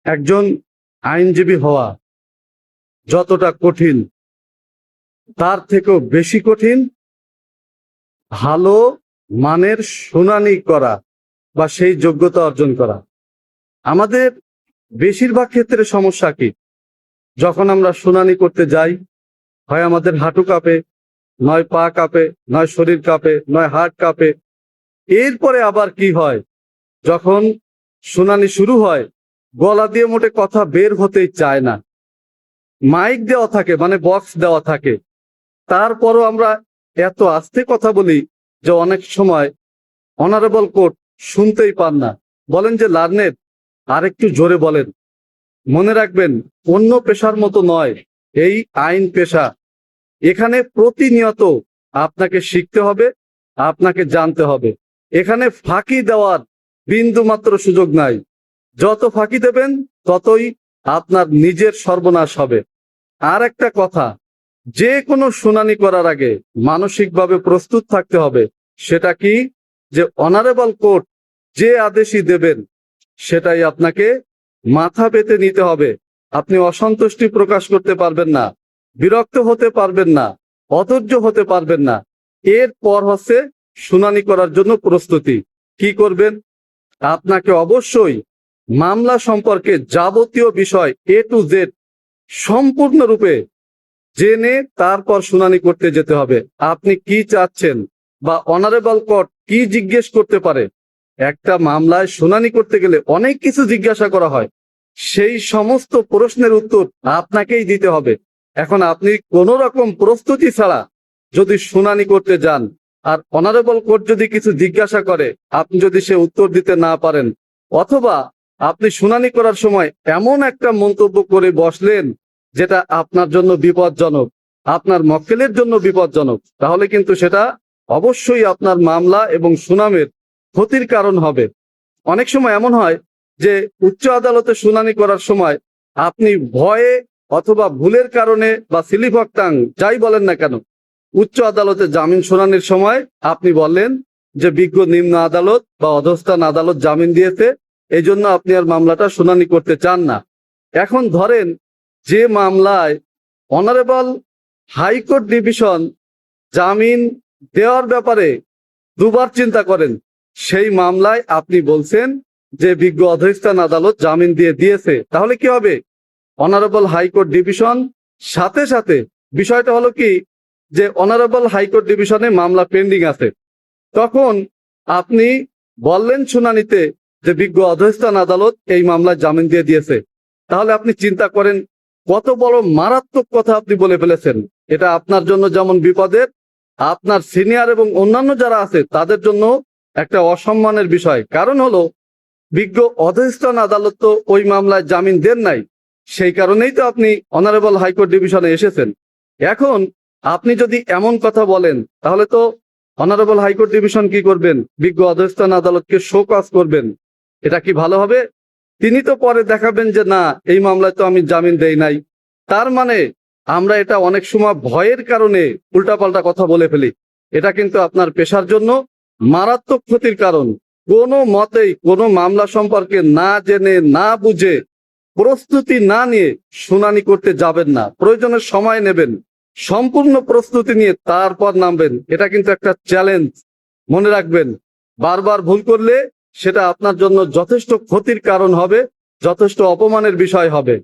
একজন আইনজীবী হওয়া যতটা কঠিন, তার থেকেও বেশি কঠিন ভালো মানের শুনানি করা বা সেই যোগ্যতা অর্জন করা। আমাদের বেশিরভাগ ক্ষেত্রে সমস্যা কি? যখন আমরা শুনানি করতে যাই, হয় আমাদের হাঁটু কাঁপে, নয় পা কাঁপে, নয় শরীর কাঁপে, নয় হাত কাঁপে। এরপরে আবার কি হয়, যখন শুনানি শুরু হয় গলা দিয়ে মোটে কথা বের হতেই চায় না। মাইক দেওয়া থাকে, মানে বক্স দেওয়া থাকে, তারপরও আমরা এত আস্তে কথা বলি যে অনেক সময় অনারেবল কোর্ট শুনতেই পান না, বলেন যে লার্নেড আর একটু জোরে বলেন। মনে রাখবেন, অন্য পেশার মতো নয় এই আইন পেশা। এখানে প্রতিনিয়ত আপনাকে শিখতে হবে, আপনাকে জানতে হবে। এখানে ফাঁকি দেওয়ার বিন্দু মাত্র সুযোগ নাই। যত ফাঁকি দেবেন ততই আপনার নিজের সর্বনাশ হবে। আর একটা কথা, যে কোনো শুনানি করার আগে মানসিকভাবে প্রস্তুত থাকতে হবে। সেটা কি? যে অনারেবল কোর্ট যে আদেশই দেবেন সেটাই আপনাকে মাথা পেতে নিতে হবে। আপনি অসন্তুষ্টি প্রকাশ করতে পারবেন না, বিরক্ত হতে পারবেন না, অধৈর্য হতে পারবেন না। এরপর হচ্ছে শুনানি করার জন্য প্রস্তুতি। কি করবেন? আপনাকে অবশ্যই মামলা সম্পর্কে যাবতীয় বিষয় A to Z সম্পূর্ণরূপে জেনে তারপর শুনানি করতে যেতে হবে। আপনি কি চাচ্ছেন বা অনারেবল কোর্ট কি জিজ্ঞেস করতে পারে? একটা মামলায় শুনানি করতে গেলে অনেক কিছু জিজ্ঞাসা করা হয়, সেই সমস্ত প্রশ্নের উত্তর আপনাকেই দিতে হবে। এখন আপনি কোনো রকম প্রস্তুতি ছাড়া যদি শুনানি করতে যান, আর অনারেবল কোর্ট যদি কিছু জিজ্ঞাসা করে, আপনি যদি সে উত্তর দিতে না পারেন, অথবা আপনি শুনানি করার সময় এমন একটা মন্তব্য করে বসলেন যেটা আপনার জন্য বিপজ্জনক, আপনার মক্কেলের জন্য বিপজ্জনক, তাহলে কিন্তু সেটা অবশ্যই আপনার মামলা এবং সুনামের ক্ষতির কারণ হবে। অনেক সময় এমন হয় যে উচ্চ আদালতে শুনানি করার সময় আপনি ভয়ে অথবা ভুলের কারণে বা স্লিপ অফ টাং যাই বলেন না কেন, উচ্চ আদালতে জামিন শুনানির সময় আপনি বললেন যে বিজ্ঞ নিম্ন আদালত বা অধস্থান আদালত জামিন দিয়েছে, এই জন্য আপনি আর মামলাটা শুনানি করতে চান না। এখন ধরেন যে মামলায় অনারেবল হাইকোর্ট ডিভিশন জামিন দেওয়ার ব্যাপারে দুবার চিন্তা করেন, সেই মামলায় আপনি বলছেন যে বিজ্ঞ অধস্থান আদালত জামিন দিয়েছে, তাহলে কি হবে? অনারেবল হাইকোর্ট ডিভিশন সাথে সাথে, বিষয়টা হলো কি যে অনারেবল হাইকোর্ট ডিভিশনে মামলা পেন্ডিং আছে, তখন আপনি বললেন শুনানিতে যে বিজ্ঞ অধস্থান আদালত এই মামলায় জামিন দিয়েছে, তাহলে আপনি চিন্তা করেন কত বড় মারাত্মক কথা আপনি বলে ফেলেছেন। এটা আপনার জন্য যেমন বিপদের, আপনার সিনিয়র এবং অন্যান্য যারা আছে তাদের জন্য একটা অসম্মানের বিষয়। কারণ হলো বিজ্ঞ অধস্থান আদালত তো ওই মামলায় জামিন দেন নাই, সেই কারণেই তো আপনি অনারেবল হাইকোর্ট ডিভিশনে এসেছেন। এখন আপনি যদি এমন কথা বলেন, তাহলে তো অনারেবল হাইকোর্ট ডিভিশন কি করবেন? বিজ্ঞ অধস্থান আদালতকে শো কজ করবেন। এটা কি ভালো হবে? তিনি তো পরে দেখাবেন যে না, এই মামলায় তো আমি জামিন দেই নাই। তার মানে আমরা এটা অনেক সময় ভয়ের কারণে উল্টাপাল্টা কথা বলে ফেলি। এটা কিন্তু আপনার পেশার জন্য মারাত্মক ক্ষতির কারণ। কোনো মতেই কোনো মামলা সম্পর্কে না জেনে না বুঝে প্রস্তুতি না নিয়ে শুনানি করতে যাবেন না। প্রয়োজনের সময় নেবেন, সম্পূর্ণ প্রস্তুতি নিয়ে তারপর নামবেন। এটা কিন্তু একটা চ্যালেঞ্জ। মনে রাখবেন, বারবার ভুল করলে সেটা আপনার জন্য যথেষ্ট ক্ষতির কারণ হবে, যথেষ্ট অপমানের বিষয় হবে।